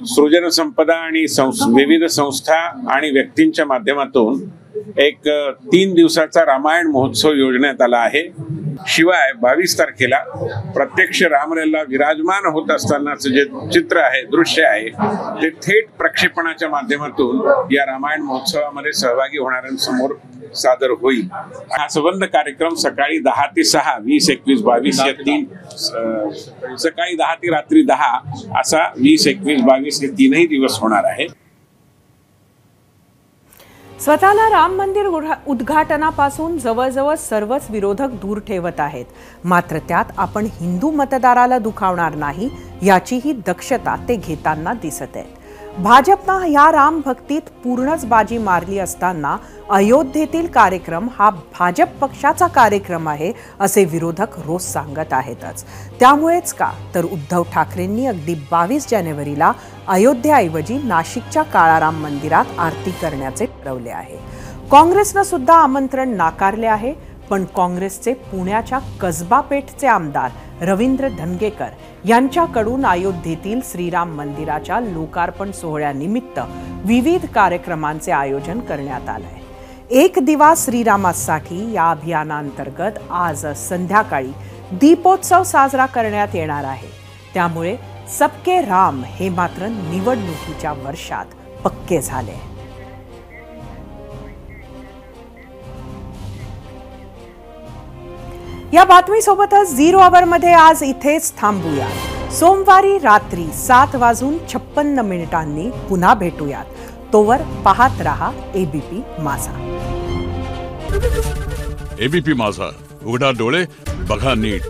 सृजन संपदा आणि विविध संस्था आणि व्यक्तींच्या माध्यमातून एक 3 दिवसाचा रामायण महोत्सव योजण्यात आला आहे. शिवाय 22 तारखेला प्रत्यक्ष रामलल्ला विराजमान होत असतानाचं जे चित्र आहे, दृश्य आहे, ते थेट प्रक्षेपणाच्या माध्यमातून या रामायण महोत्सवामध्ये सहभागी होणाऱ्यांसमोर सादर होईल. हा संबंध कार्यक्रम सकाळी 10 ते 6, 20, 21, 22 या 3 सकाळी 10 ते रात्री 10 असा 20, 21, 22 हे 3ही दिवस होणार आहे. स्वतःला राम मंदिर उद्घाटनापासून जवळजवळ सर्वच विरोधक दूर ठेवत आहेत. मात्र त्यात आपण हिंदू मतदाराला दुखावणार नाही याचीही दक्षता ते घेताना दिसत आहेत. भाजपनं ह्या राम भक्तीत पूर्णच बाजी मारली असताना अयोध्येतील कार्यक्रम हा भाजप पक्षाचा कार्यक्रम आहे असे विरोधक रोज सांगत आहेतच. त्यामुळेच का तर उद्धव ठाकरेंनी अगदी 22 जानेवारीला अयोध्येऐवजी नाशिकच्या काळाराम मंदिरात आरती करण्याचे ठरवले आहे. काँग्रेसनं सुद्धा आमंत्रण नाकारले आहे. पण काँग्रेसचे पुण्याच्या कसबा पेठचे आमदार रवींद्र धंगेकर यांच्याकडून अयोध्येतील श्रीराम मंदिराच्या लोकार्पण सोहळ्यानिमित्त विविध कार्यक्रमांचे आयोजन करण्यात आलंय. एक दिवा श्रीरामासाठी या अभियानांतर्गत आज संध्याकाळी दीपोत्सव साजरा करण्यात येणार आहे. त्यामुळे सबके राम हे मात्र निवडणुकीच्या वर्षात पक्के झाले. या बातमीसोबतच 0 आवरमध्ये आज इथेच थांबूया. सोमवारी रात्री 7:56 पुन्हा भेटूयात. तोवर पाहत रहा एबीपी माझा. एबीपी माझा, उघडा डोळे बघा नीट.